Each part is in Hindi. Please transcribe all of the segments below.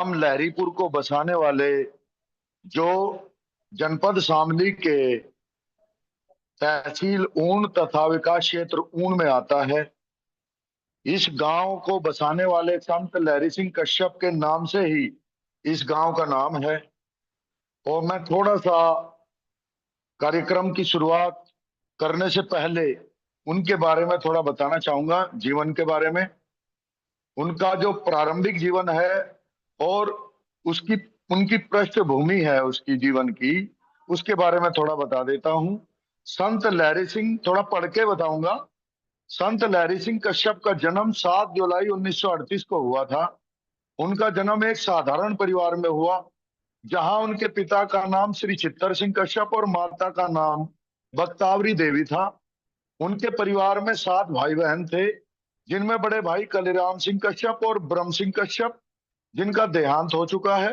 लहरीपुर को बसाने वाले, जो जनपद शामली के तहसील ऊन तथा विकास क्षेत्र ऊन में आता है। इस गांव को बसाने वाले संत लहरी सिंह कश्यप के नाम से ही इस गांव का नाम है। और मैं थोड़ा सा कार्यक्रम की शुरुआत करने से पहले उनके बारे में थोड़ा बताना चाहूंगा, जीवन के बारे में। उनका जो प्रारंभिक जीवन है और उसकी उनकी पृष्ठभूमि है उसकी जीवन की, उसके बारे में थोड़ा बता देता हूं। संत लहरी सिंह, थोड़ा पढ़ के बताऊंगा। संत लहरी सिंह कश्यप का जन्म 7 जुलाई 1938 को हुआ था। उनका जन्म एक साधारण परिवार में हुआ, जहां उनके पिता का नाम श्री चित्तर सिंह कश्यप और माता का नाम बक्तावरी देवी था। उनके परिवार में 7 भाई बहन थे, जिनमें बड़े भाई कलीराम सिंह कश्यप और ब्रह्म सिंह कश्यप, जिनका देहांत हो चुका है।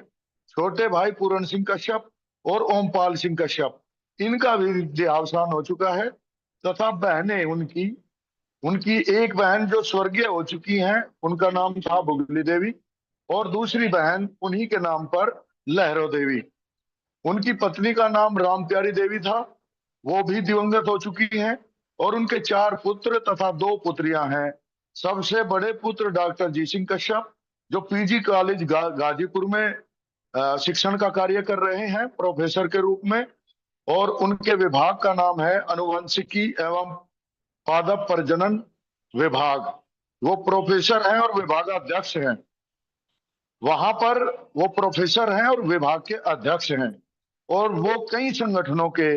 छोटे भाई पूरण सिंह कश्यप और ओमपाल सिंह कश्यप, इनका भी देहावसान हो चुका है। तथा बहनें उनकी उनकी एक बहन जो स्वर्गीय हो चुकी हैं, उनका नाम था बुगली देवी, और दूसरी बहन उन्हीं के नाम पर लहरो देवी। उनकी पत्नी का नाम राम प्यारी देवी था, वो भी दिवंगत हो चुकी हैं। और उनके 4 पुत्र तथा 2 पुत्रियां हैं। सबसे बड़े पुत्र डॉक्टर जी सिंह कश्यप, जो पीजी कॉलेज गाजीपुर में शिक्षण का कार्य कर रहे हैं प्रोफेसर के रूप में। और उनके विभाग का नाम है अनुवंशिकी एवं पादप प्रजनन विभाग। वो प्रोफेसर हैं और विभागाध्यक्ष हैं। वहां पर वो प्रोफेसर हैं और विभाग के अध्यक्ष हैं। और वो कई संगठनों के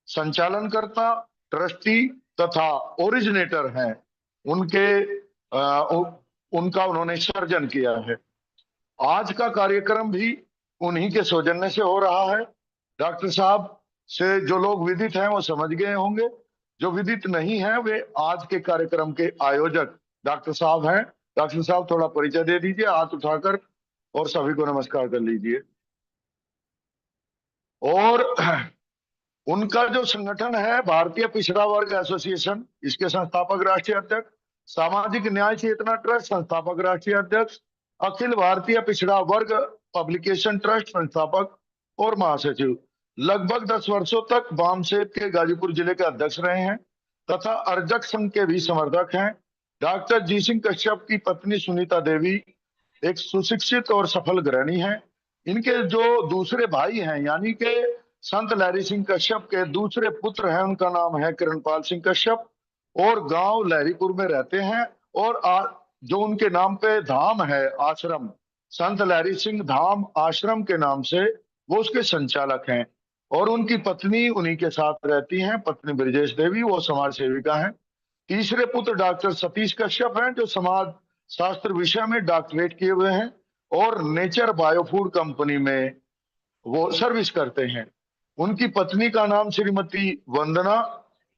संचालनकर्ता, ट्रस्टी तथा ओरिजिनेटर हैं। उनके उनका उन्होंने सर्जन किया है। आज का कार्यक्रम भी उन्हीं के सौजन्य से हो रहा है। डॉक्टर साहब से जो लोग विदित हैं वो समझ गए होंगे, जो विदित नहीं है वे आज के कार्यक्रम के आयोजक डॉक्टर साहब हैं। डॉक्टर साहब थोड़ा परिचय दे दीजिए हाथ उठाकर, और सभी को नमस्कार कर लीजिए। और उनका जो संगठन है भारतीय पिछड़ा वर्ग एसोसिएशन, इसके संस्थापक राष्ट्रीय अध्यक्ष। सामाजिक न्याय चेतना ट्रस्ट संस्थापक राष्ट्रीय अध्यक्ष। अखिल भारतीय पिछड़ा वर्ग पब्लिकेशन ट्रस्ट संस्थापक और महासचिव। लगभग 10 वर्षों तक वामसेब के गाजीपुर जिले के अध्यक्ष रहे हैं तथा अर्जक संघ के भी समर्थक हैं। डॉक्टर जी सिंह कश्यप की पत्नी सुनीता देवी एक सुशिक्षित और सफल गृहिणी है। इनके जो दूसरे भाई हैं, यानी कि संत लहरी सिंह कश्यप के दूसरे पुत्र हैं, उनका नाम है किरणपाल सिंह कश्यप, और गांव लहरीपुर में रहते हैं। और जो उनके नाम पे धाम है, आश्रम, संत लहरी सिंह धाम आश्रम के नाम से वो उसके संचालक हैं। और उनकी पत्नी उन्हीं के साथ रहती हैं, पत्नी ब्रजेश देवी, वो समाज सेविका हैं। तीसरे पुत्र डॉक्टर सतीश कश्यप हैं, जो समाज शास्त्र विषय में डॉक्टरेट किए हुए हैं और नेचर बायोफूड कंपनी में वो सर्विस करते हैं। उनकी पत्नी का नाम श्रीमती वंदना,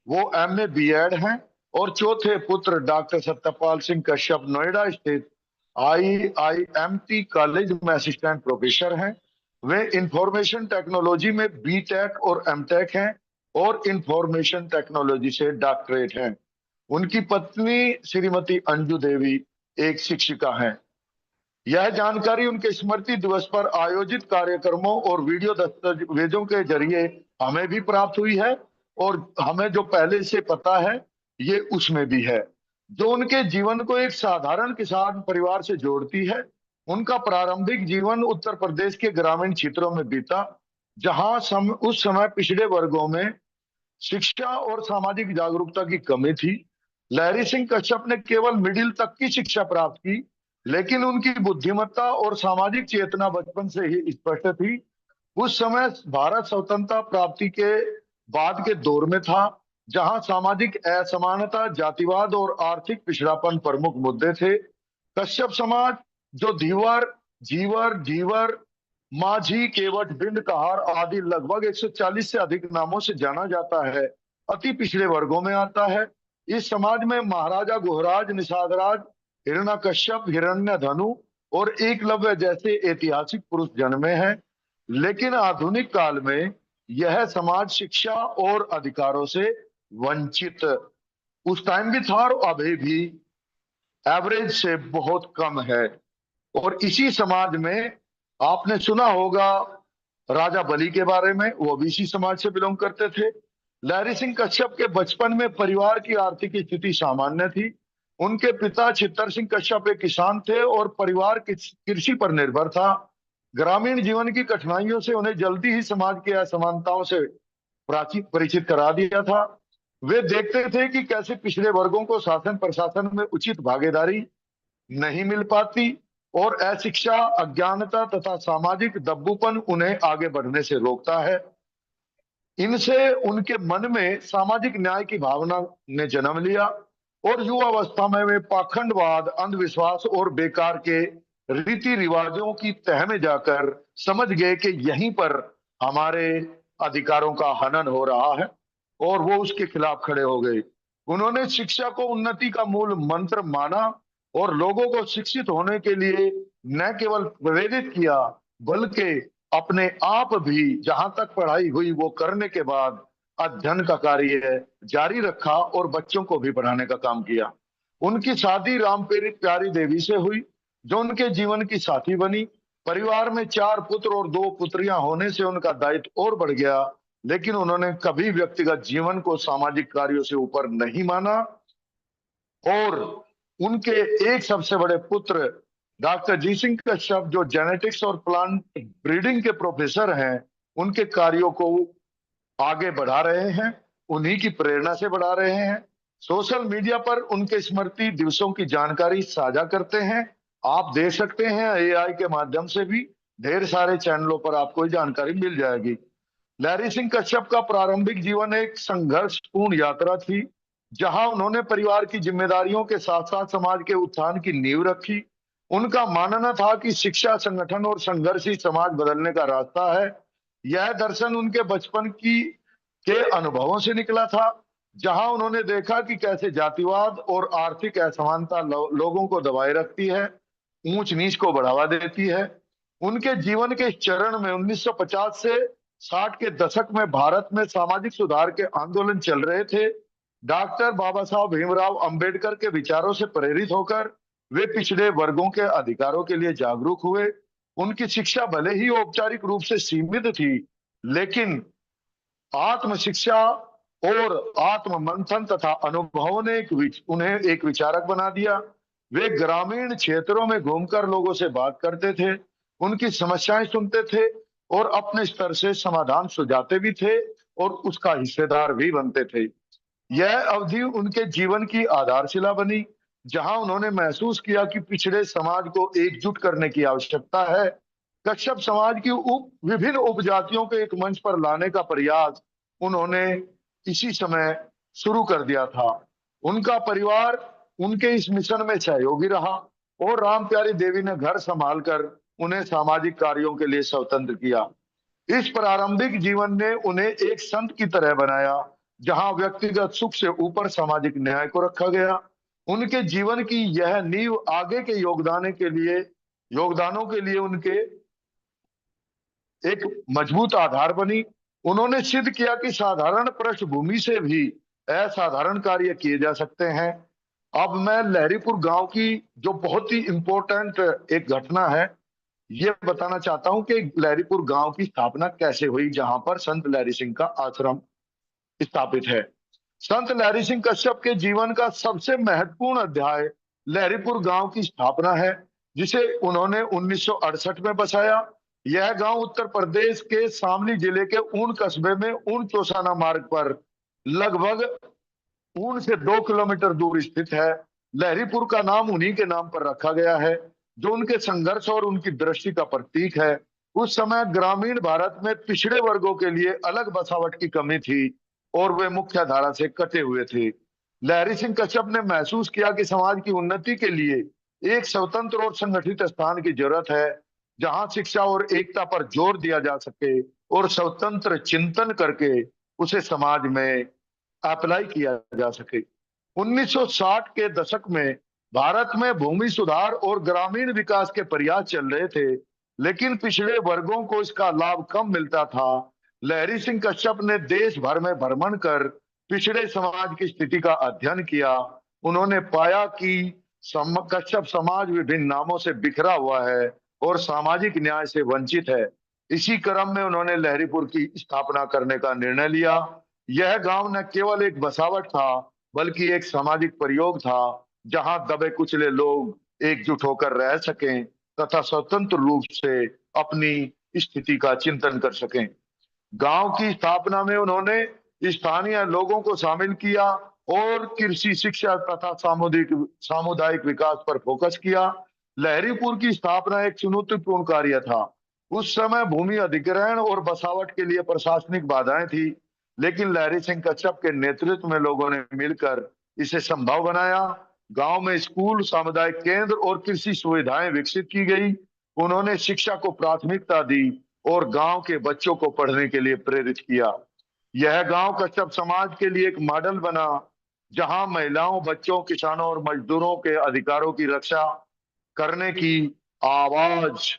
वो MA B.Ed हैं। और चौथे पुत्र डॉक्टर सत्यपाल सिंह कश्यप नोएडा स्थित IIMT कॉलेज में असिस्टेंट प्रोफेसर हैं। वे इंफॉर्मेशन टेक्नोलॉजी में B.Tech और M.Tech हैं और इंफॉर्मेशन टेक्नोलॉजी से डॉक्टरेट हैं। उनकी पत्नी श्रीमती अंजू देवी एक शिक्षिका हैं। यह जानकारी उनके स्मृति दिवस पर आयोजित कार्यक्रमों और वीडियो दस्तावेजों के जरिए हमें भी प्राप्त हुई है, और हमें जो पहले से पता है ये उसमें भी है, जो उनके जीवन को एक साधारण किसान परिवार से जोड़ती है। उनका प्रारंभिक जीवन उत्तर प्रदेश के ग्रामीण क्षेत्रों में बीता, जहां उस समय पिछड़े वर्गों में शिक्षा और सामाजिक जागरूकता की कमी थी। लहरी सिंह कश्यप ने केवल मिडिल तक की शिक्षा प्राप्त की, लेकिन उनकी बुद्धिमत्ता और सामाजिक चेतना बचपन से ही स्पष्ट थी। उस समय भारत स्वतंत्रता प्राप्ति के बाद के दौर में था, जहां सामाजिक असमानता, जातिवाद और आर्थिक पिछड़ापन प्रमुख मुद्दे थे। कश्यप समाज, जो धीवर, जीवर, जीवर, माझी, केवट, बिंद, कहार आदि लगभग 140 से अधिक नामों से जाना जाता है, अति पिछड़े वर्गों में आता है। इस समाज में महाराजा गुहराज, निषाद राज, हिरण्यकश्यप, हिरण्यधनु और एकलव्य जैसे ऐतिहासिक पुरुष जन्मे हैं। लेकिन आधुनिक काल में यह समाज शिक्षा और अधिकारों से वंचित उस टाइम भी था और अभी भी एवरेज से बहुत कम है। और इसी समाज में आपने सुना होगा राजा बली के बारे में, वो ओबीसी समाज से बिलोंग करते थे। लहरी सिंह कश्यप के बचपन में परिवार की आर्थिक स्थिति सामान्य थी। उनके पिता चित्तर सिंह कश्यप एक किसान थे और परिवार कृषि पर निर्भर था। ग्रामीण जीवन की कठिनाइयों से उन्हें जल्दी ही समाज की असमानताओं से परिचित करा दिया था। वे देखते थे कि कैसे पिछड़े वर्गों को शासन प्रशासन में उचित भागीदारी नहीं मिल पाती और अशिक्षा, अज्ञानता तथा सामाजिक दब्बूपन उन्हें आगे बढ़ने से रोकता है। इनसे उनके मन में सामाजिक न्याय की भावना ने जन्म लिया और युवावस्था में वे पाखंडवाद, अंधविश्वास और बेकार के रीति रिवाजों की तह में जाकर समझ गए कि यहीं पर हमारे अधिकारों का हनन हो रहा है और वो उसके खिलाफ खड़े हो गए। उन्होंने शिक्षा को उन्नति का मूल मंत्र माना और लोगों को शिक्षित होने के लिए न केवल प्रेरित किया बल्कि अपने आप भी जहां तक पढ़ाई हुई वो करने के बाद अध्ययन का कार्य जारी रखा और बच्चों को भी पढ़ाने का काम किया। उनकी शादी रामप्रेरित प्यारी देवी से हुई, जो उनके जीवन की साथी बनी। परिवार में 4 पुत्र और 2 पुत्रियां होने से उनका दायित्व और बढ़ गया, लेकिन उन्होंने कभी व्यक्तिगत जीवन को सामाजिक कार्यों से ऊपर नहीं माना और उनके एक सबसे बड़े पुत्र डॉक्टर जी सिंह कश्यप, जो जेनेटिक्स और प्लांट ब्रीडिंग के प्रोफेसर हैं, उनके कार्यों को आगे बढ़ा रहे हैं, उन्हीं की प्रेरणा से बढ़ा रहे हैं। सोशल मीडिया पर उनके स्मृति दिवसों की जानकारी साझा करते हैं। आप देख सकते हैं एआई के माध्यम से भी ढेर सारे चैनलों पर आपको ये जानकारी मिल जाएगी। लहरी सिंह कश्यप का प्रारंभिक जीवन एक संघर्षपूर्ण यात्रा थी, जहां उन्होंने परिवार की जिम्मेदारियों के साथ साथ समाज के उत्थान की नींव रखी। उनका मानना था कि शिक्षा, संगठन और संघर्ष ही समाज बदलने का रास्ता है। यह दर्शन उनके बचपन की के अनुभवों से निकला था, जहां उन्होंने देखा कि कैसे जातिवाद और आर्थिक असमानता लोगों को दबाए रखती है, ऊंच नीच को बढ़ावा देती है। उनके जीवन के इस चरण में 1950 से 60 के दशक में भारत में सामाजिक सुधार के आंदोलन चल रहे थे। डॉक्टर बाबा साहब भीमराव अंबेडकर के विचारों से प्रेरित होकर वे पिछड़े वर्गों के अधिकारों के लिए जागरूक हुए। उनकी शिक्षा भले ही औपचारिक रूप से सीमित थी, लेकिन आत्म शिक्षा और आत्म मंथन तथा अनुभवों ने उन्हें एक विचारक बना दिया। वे ग्रामीण क्षेत्रों में घूमकर लोगों से बात करते थे, उनकी समस्याएं सुनते थे और अपने स्तर से समाधान सुझाते भी थे और उसका हिस्सेदार भी बनते थे। यह अवधि उनके जीवन की आधारशिला बनी, जहां उन्होंने महसूस किया कि पिछड़े समाज को एकजुट करने की आवश्यकता है। कश्यप समाज की विभिन्न उपजातियों को एक मंच पर लाने का प्रयास उन्होंने इसी समय शुरू कर दिया था। उनका परिवार उनके इस मिशन में सहयोगी रहा और राम प्यारी देवी ने घर संभाल कर उन्हें सामाजिक कार्यों के लिए स्वतंत्र किया। इस प्रारंभिक जीवन ने उन्हें एक संत की तरह बनाया, जहां व्यक्तिगत सुख से ऊपर सामाजिक न्याय को रखा गया। उनके जीवन की यह नींव आगे के योगदानों के लिए उनके एक मजबूत आधार बनी। उन्होंने सिद्ध किया कि साधारण पृष्ठभूमि से भी असाधारण कार्य किए जा सकते हैं। अब मैं लहरीपुर गांव की जो बहुत ही इंपॉर्टेंट एक घटना है, ये बताना चाहता हूं कि लहरीपुर गांव की स्थापना कैसे हुई, जहां पर संत लहरी सिंह का आश्रम स्थापित है। संत लहरी सिंह कश्यप के जीवन का सबसे महत्वपूर्ण अध्याय लहरीपुर गांव की स्थापना है, जिसे उन्होंने 1968 में बसाया। यह गांव उत्तर प्रदेश के शामली जिले के ऊन कस्बे में ऊन चौसाना मार्ग पर लगभग ऊन से 2 किलोमीटर दूर स्थित है। लहरीपुर का नाम उन्हीं के नाम पर रखा गया है, जो उनके संघर्ष और उनकी दृष्टि का प्रतीक है। उस समय ग्रामीण भारत में पिछड़े वर्गों के लिए अलग बसावट की कमी थी और वे मुख्य धारा से कटे हुए थे। लहरी सिंह कश्यप ने महसूस किया कि समाज की उन्नति के लिए एक स्वतंत्र और संगठित स्थान की जरूरत है, जहां शिक्षा और एकता पर जोर दिया जा सके और स्वतंत्र चिंतन करके उसे समाज में अप्लाई किया जा सके। 1960 के दशक में भारत में भूमि सुधार और ग्रामीण विकास के प्रयास चल रहे थे, लेकिन पिछड़े वर्गों को इसका लाभ कम मिलता था। लहरी सिंह कश्यप ने देश भर में भ्रमण कर पिछड़े समाज की स्थिति का अध्ययन किया। उन्होंने पाया कि कश्यप समाज विभिन्न नामों से बिखरा हुआ है और सामाजिक न्याय से वंचित है। इसी क्रम में उन्होंने लहरीपुर की स्थापना करने का निर्णय लिया। यह गांव न केवल एक बसावट था, बल्कि एक सामाजिक प्रयोग था, जहां दबे कुचले लोग एकजुट होकर रह सकें तथा स्वतंत्र रूप से अपनी स्थिति का चिंतन कर सकें। गांव की स्थापना में उन्होंने स्थानीय लोगों को शामिल किया और कृषि शिक्षा तथा सामुदायिक सामुदायिक विकास पर फोकस किया। लहरीपुर की स्थापना एक चुनौतीपूर्ण कार्य था। उस समय भूमि अधिग्रहण और बसावट के लिए प्रशासनिक बाधाएं थी, लेकिन लहरी सिंह कच्छप के नेतृत्व में लोगों ने मिलकर इसे संभव बनाया। गांव में स्कूल, सामुदायिक केंद्र और कृषि सुविधाएं विकसित की गई। उन्होंने शिक्षा को प्राथमिकता दी और गांव के बच्चों को पढ़ने के लिए प्रेरित किया। यह गांव कच्छप समाज के लिए एक मॉडल बना, जहां महिलाओं, बच्चों, किसानों और मजदूरों के अधिकारों की रक्षा करने की आवाज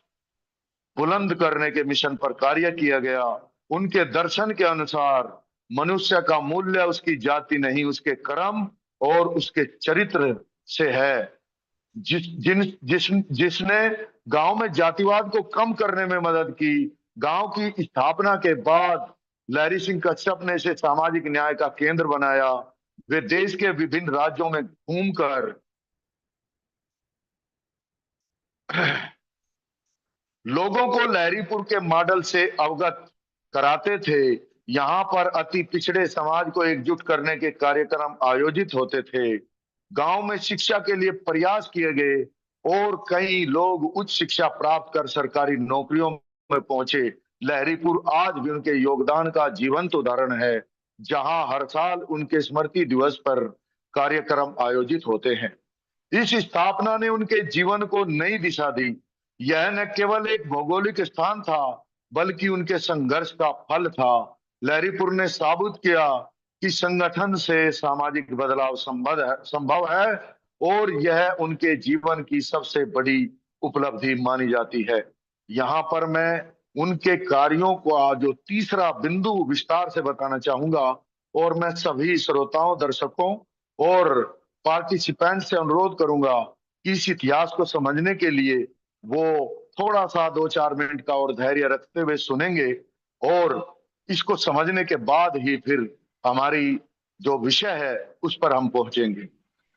बुलंद करने के मिशन पर कार्य किया गया। उनके दर्शन के अनुसार मनुष्य का मूल्य उसकी जाति नहीं, उसके कर्म और उसके चरित्र से है। जिसने गांव में जातिवाद को कम करने में मदद की। गांव की स्थापना के बाद लहरी सिंह कच्छप ने इसे सामाजिक न्याय का केंद्र बनाया। वे देश के विभिन्न राज्यों में घूमकर लोगों को लहरीपुर के मॉडल से अवगत कराते थे। यहाँ पर अति पिछड़े समाज को एकजुट करने के कार्यक्रम आयोजित होते थे। गांव में शिक्षा के लिए प्रयास किए गए और कई लोग उच्च शिक्षा प्राप्त कर सरकारी नौकरियों में पहुंचे। लहरीपुर आज भी उनके योगदान का जीवंत उदाहरण है, जहां हर साल उनके स्मृति दिवस पर कार्यक्रम आयोजित होते हैं। इस स्थापना ने उनके जीवन को नई दिशा दी। यह न केवल एक भौगोलिक स्थान था, बल्कि उनके संघर्ष का फल था। लहरीपुर ने साबित किया कि संगठन से सामाजिक बदलाव संभव है और यह उनके जीवन की सबसे बड़ी उपलब्धि मानी जाती है। यहाँ पर मैं उनके कार्यों का जो तीसरा बिंदु विस्तार से बताना चाहूंगा, और मैं सभी श्रोताओं, दर्शकों और पार्टिसिपेंट से अनुरोध करूंगा कि इस इतिहास को समझने के लिए वो थोड़ा सा 2-4 मिनट का और धैर्य रखते हुए सुनेंगे, और इसको समझने के बाद ही फिर हमारी जो विषय है उस पर हम पहुंचेंगे।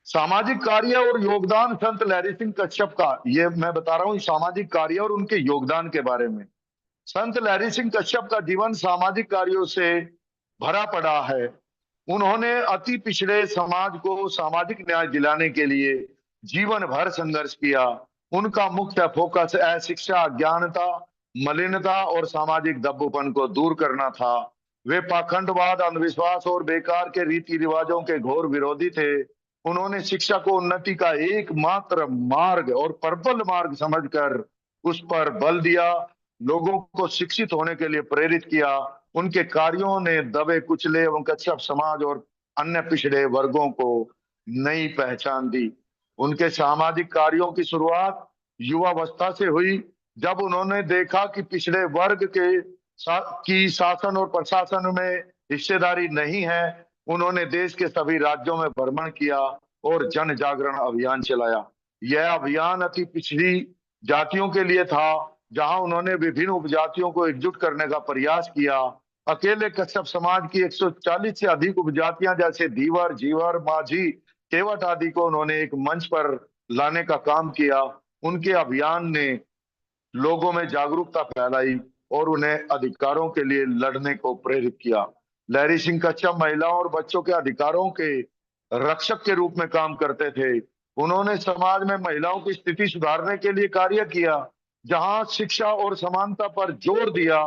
सामाजिक कार्य और योगदान संत लहरी सिंह कच्छप का, ये मैं बता रहा हूं सामाजिक कार्य और उनके योगदान के बारे में। संत लहरी सिंह कच्छप का जीवन सामाजिक कार्यों से भरा पड़ा है। उन्होंने अति पिछड़े समाज को सामाजिक न्याय दिलाने के लिए जीवन भर संघर्ष किया। उनका मुख्य फोकस अशिक्षा, अज्ञानता, मलिनता और सामाजिक दब्बूपन को दूर करना था। वे पाखंडवाद, अंधविश्वास और बेकार के रीति रिवाजों के घोर विरोधी थे। उन्होंने शिक्षा को उन्नति का एकमात्र मार्ग और प्रबल मार्ग समझकर उस पर बल दिया, लोगों को शिक्षित होने के लिए प्रेरित किया। उनके कार्यों ने दबे कुचले एवं कच्छप समाज और अन्य पिछड़े वर्गों को नई पहचान दी। उनके सामाजिक कार्यों की शुरुआत युवावस्था से हुई, जब उन्होंने देखा कि पिछड़े वर्ग की शासन और प्रशासन में हिस्सेदारी नहीं है। उन्होंने देश के सभी राज्यों में भ्रमण किया और जन जागरण अभियान चलाया। यह अभियान अति पिछड़ी जातियों के लिए था, जहां उन्होंने विभिन्न उपजातियों को एकजुट करने का प्रयास किया। अकेले कच्छप समाज की 140 से अधिक उपजातियां जैसे धीवर, जीवर, माझी, केवट आदि को उन्होंने एक मंच पर लाने का काम किया। उनके अभियान ने लोगों में जागरूकता फैलाई और उन्हें अधिकारों के लिए लड़ने को प्रेरित किया। लहरी सिंह कच्छप महिलाओं और बच्चों के अधिकारों के रक्षक के रूप में काम करते थे। उन्होंने समाज में महिलाओं की स्थिति सुधारने के लिए कार्य किया, जहां शिक्षा और समानता पर जोर दिया।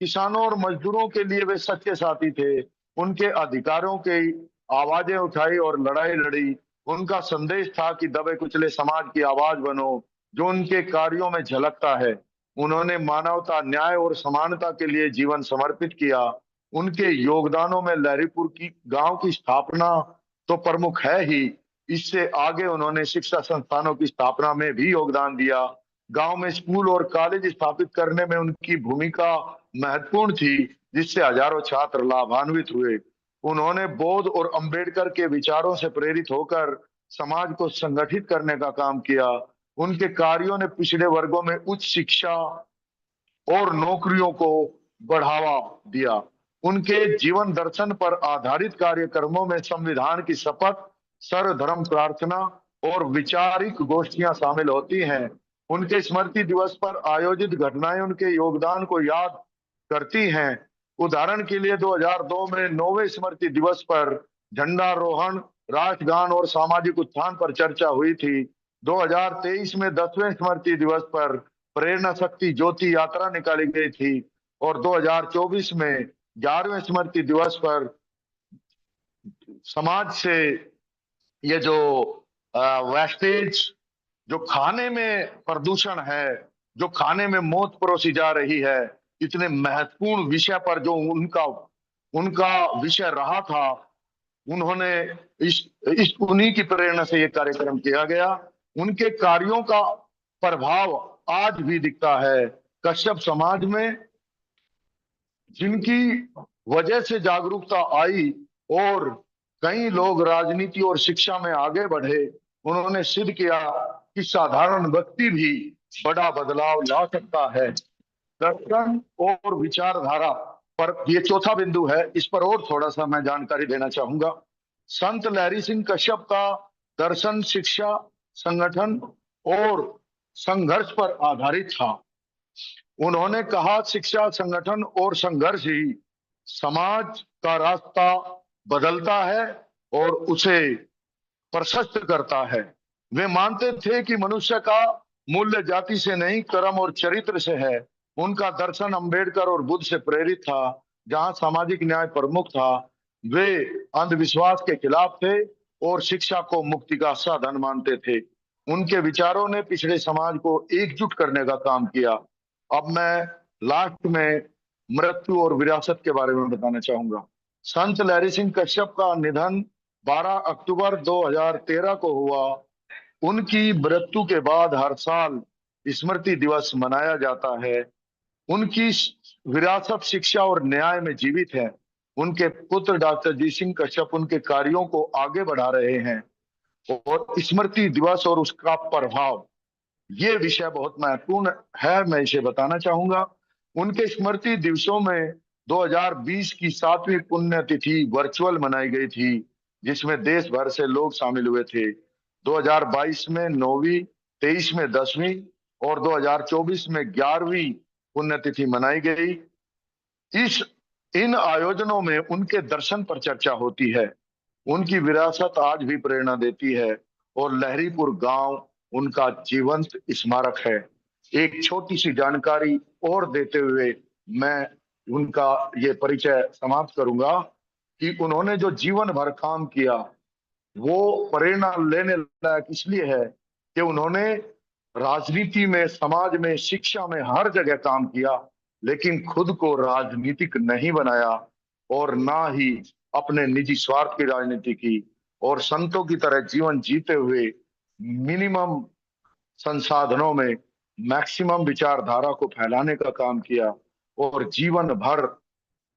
किसानों और मजदूरों के लिए वे सच्चे साथी थे। उनके अधिकारों की आवाजें उठाई और लड़ाई लड़ी। उनका संदेश था कि दबे कुचले समाज की आवाज बनो, जो उनके कार्यों में झलकता है। उन्होंने मानवता, न्याय और समानता के लिए जीवन समर्पित किया। उनके योगदानों में लहरीपुर की गांव की स्थापना तो प्रमुख है ही, इससे आगे उन्होंने शिक्षा संस्थानों की स्थापना में भी योगदान दिया। गांव में स्कूल और कॉलेज स्थापित करने में उनकी भूमिका महत्वपूर्ण थी, जिससे हजारों छात्र लाभान्वित हुए। उन्होंने बौद्ध और अंबेडकर के विचारों से प्रेरित होकर समाज को संगठित करने का काम किया। उनके कार्यों ने पिछड़े वर्गों में उच्च शिक्षा और नौकरियों को बढ़ावा दिया। उनके जीवन दर्शन पर आधारित कार्यक्रमों में संविधान की शपथ, सर्वधर्म प्रार्थना और वैचारिक गोष्ठियां शामिल होती हैं। उनके स्मृति दिवस पर आयोजित घटनाएं उनके योगदान को याद करती हैं। उदाहरण के लिए 2002 में 9वें स्मृति दिवस पर झंडारोहण, राष्ट्रगान और सामाजिक उत्थान पर चर्चा हुई थी। 2023 में 10वें स्मृति दिवस पर प्रेरणा शक्ति ज्योति यात्रा निकाली गई थी और 2024 में 11वें स्मृति दिवस पर समाज से ये जो वेस्टेज, जो खाने में प्रदूषण है, जो खाने में मौत परोसी जा रही है, इतने महत्वपूर्ण विषय पर जो उनका उनका विषय रहा था, उन्होंने इस उन्हीं की प्रेरणा से ये कार्यक्रम किया गया। उनके कार्यों का प्रभाव आज भी दिखता है कश्यप समाज में, जिनकी वजह से जागरूकता आई और कई लोग राजनीति और शिक्षा में आगे बढ़े। उन्होंने सिद्ध किया कि साधारण व्यक्ति भी बड़ा बदलाव ला सकता है। दर्शन और विचारधारा पर ये चौथा बिंदु है, इस पर और थोड़ा सा मैं जानकारी देना चाहूंगा। संत लहरी सिंह कश्यप का दर्शन शिक्षा, संगठन और संघर्ष पर आधारित था। उन्होंने कहा, शिक्षा, संगठन और संघर्ष ही समाज का रास्ता बदलता है और उसे प्रशस्त करता है। वे मानते थे कि मनुष्य का मूल्य जाति से नहीं, कर्म और चरित्र से है। उनका दर्शन अंबेडकर और बुद्ध से प्रेरित था, जहां सामाजिक न्याय प्रमुख था। वे अंधविश्वास के खिलाफ थे और शिक्षा को मुक्ति का साधन मानते थे। उनके विचारों ने पिछड़े समाज को एकजुट करने का काम किया। अब मैं लास्ट में मृत्यु और विरासत के बारे में बताना चाहूंगा। संत लहरी सिंह कश्यप का निधन 12 अक्टूबर 2013 को हुआ। उनकी मृत्यु के बाद हर साल स्मृति दिवस मनाया जाता है। उनकी विरासत शिक्षा और न्याय में जीवित है। उनके पुत्र डॉक्टर जी सिंह कश्यप उनके कार्यों को आगे बढ़ा रहे हैं और स्मृति दिवस और उसका प्रभाव, ये विषय बहुत महत्वपूर्ण है, मैं इसे बताना चाहूंगा। उनके स्मृति दिवसों में 2020 की 7वीं पुण्यतिथि वर्चुअल मनाई गई थी, जिसमें देश भर से लोग शामिल हुए थे। 2022 में 9वीं, 23 में 10वीं और 2024 में 11वीं पुण्यतिथि मनाई गई। इस इन आयोजनों में उनके दर्शन पर चर्चा होती है। उनकी विरासत आज भी प्रेरणा देती है और लहरीपुर गांव उनका जीवंत स्मारक है। एक छोटी सी जानकारी और देते हुए मैं उनका ये परिचय समाप्त करूंगा कि उन्होंने जो जीवन भर काम किया वो प्रेरणा लेने लायक इसलिए है कि उन्होंने राजनीति में, समाज में, शिक्षा में हर जगह काम किया, लेकिन खुद को राजनीतिक नहीं बनाया और ना ही अपने निजी स्वार्थ की राजनीति की, और संतों की तरह जीवन जीते हुए मिनिमम संसाधनों में मैक्सिमम विचारधारा को फैलाने का काम किया और जीवन भर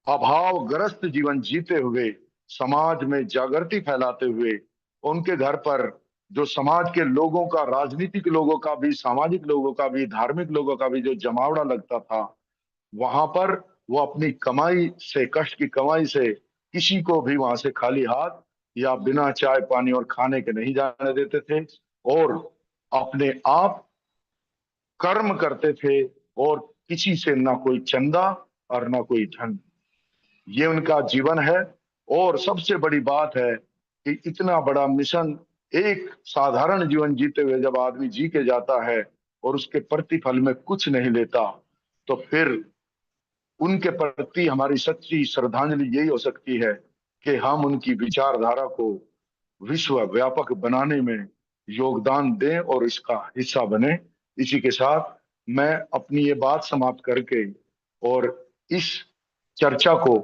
अभावग्रस्त जीवन जीते हुए समाज में जागृति फैलाते हुए उनके घर पर जो समाज के लोगों का, राजनीतिक लोगों का भी, सामाजिक लोगों का भी, धार्मिक लोगों का भी जो जमावड़ा लगता था, वहां पर वो अपनी कमाई से, कष्ट की कमाई से किसी को भी वहां से खाली हाथ या बिना चाय पानी और खाने के नहीं जाने देते थे और अपने आप कर्म करते थे और किसी से ना कोई चंदा और ना कोई धन। ये उनका जीवन है। और सबसे बड़ी बात है कि इतना बड़ा मिशन एक साधारण जीवन जीते हुए जब आदमी जी के जाता है और उसके प्रतिफल में कुछ नहीं लेता, तो फिर उनके प्रति हमारी सच्ची श्रद्धांजलि यही हो सकती है कि हम उनकी विचारधारा को विश्व व्यापक बनाने में योगदान दें और इसका हिस्सा बने। इसी के साथ मैं अपनी ये बात समाप्त करके और इस चर्चा को,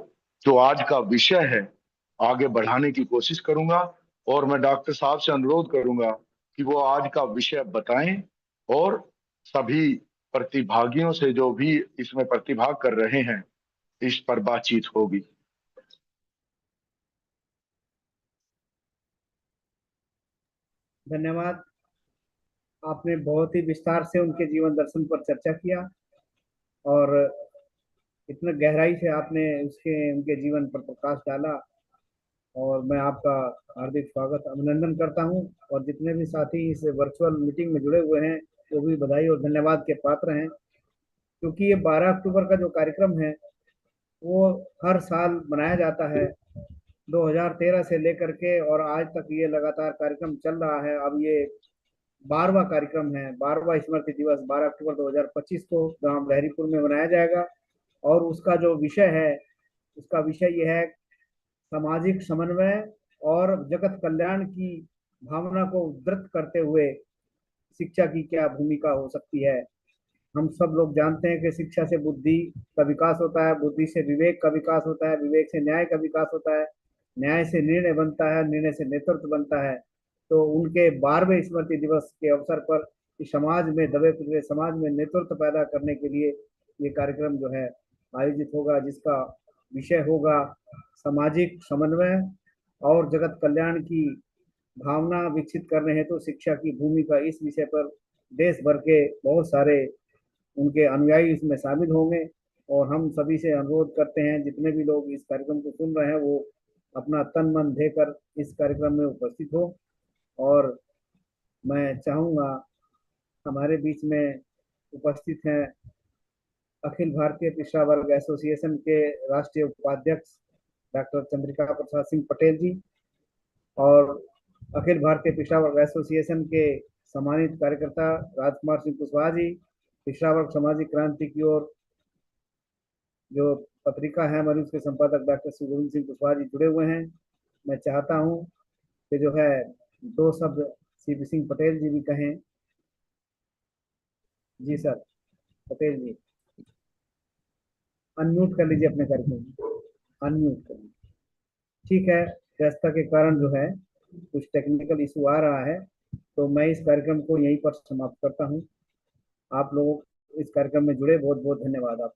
जो आज का विषय है, आगे बढ़ाने की कोशिश करूंगा और मैं डॉक्टर साहब से अनुरोध करूंगा कि वो आज का विषय बताएं और सभी प्रतिभागियों से, जो भी इसमें प्रतिभाग कर रहे हैं, इस पर बातचीत होगी। धन्यवाद आपने बहुत ही विस्तार से उनके जीवन दर्शन पर चर्चा किया और इतना गहराई से आपने उनके जीवन पर प्रकाश डाला, और मैं आपका हार्दिक स्वागत अभिनंदन करता हूं। और जितने भी साथी इस वर्चुअल मीटिंग में जुड़े हुए हैं वो भी बधाई और धन्यवाद के पात्र हैं, क्योंकि ये 12 अक्टूबर का जो कार्यक्रम है वो हर साल मनाया जाता है। 2013 से लेकर के और आज तक ये लगातार कार्यक्रम चल रहा है। अब ये 12वां कार्यक्रम है, 12वां स्मृति दिवस 12 अक्टूबर 2025 को ग्राम लहरीपुर में मनाया जाएगा। और उसका जो विषय है, उसका विषय ये है सामाजिक समन्वय और जगत कल्याण की भावना को उद्धृत करते हुए शिक्षा की क्या भूमिका हो सकती है। हम सब लोग जानते हैं कि शिक्षा से बुद्धि का विकास होता है, बुद्धि से विवेक का विकास होता है, विवेक से न्याय का विकास होता है, न्याय से निर्णय बनता है, निर्णय से नेतृत्व बनता है। तो उनके 12वें स्मृति दिवस के अवसर पर इस समाज में दबे कुचले समाज में नेतृत्व पैदा करने के लिए ये कार्यक्रम जो है आयोजित होगा, जिसका विषय होगा सामाजिक समन्वय और जगत कल्याण की भावना विकसित करने हेतु तो शिक्षा की भूमिका। इस विषय पर देश भर के बहुत सारे उनके अनुयायी इसमें शामिल होंगे। और हम सभी से अनुरोध करते हैं, जितने भी लोग इस कार्यक्रम को सुन रहे हैं वो अपना तन मन देकर इस कार्यक्रम में उपस्थित हो। और मैं चाहूँगा हमारे बीच में उपस्थित हैं अखिल भारतीय पिछड़ा वर्ग एसोसिएशन के राष्ट्रीय उपाध्यक्ष डॉक्टर चंद्रिका प्रसाद सिंह पटेल जी, और अखिल भारतीय पिछड़ा वर्ग एसोसिएशन के सम्मानित कार्यकर्ता राजकुमार सिंह कुशवाहा जी, पिछड़ा वर्ग सामाजिक क्रांति की ओर जो पत्रिका है हमारी उसके संपादक डॉक्टर सुगोविंद सिंह कुशवाहा जी जुड़े हुए हैं। मैं चाहता हूं कि जो है दो शब्द सीपी सिंह पटेल जी भी कहें। जी सर, पटेल जी अनम्यूट कर लीजिए अपने कार्यक्रम, अनम्यूट कर लीजिए। ठीक है, व्यस्तता के कारण जो है कुछ टेक्निकल इशू आ रहा है, तो मैं इस कार्यक्रम को यहीं पर समाप्त करता हूं। आप लोगों इस कार्यक्रम में जुड़े बहुत बहुत धन्यवाद। आप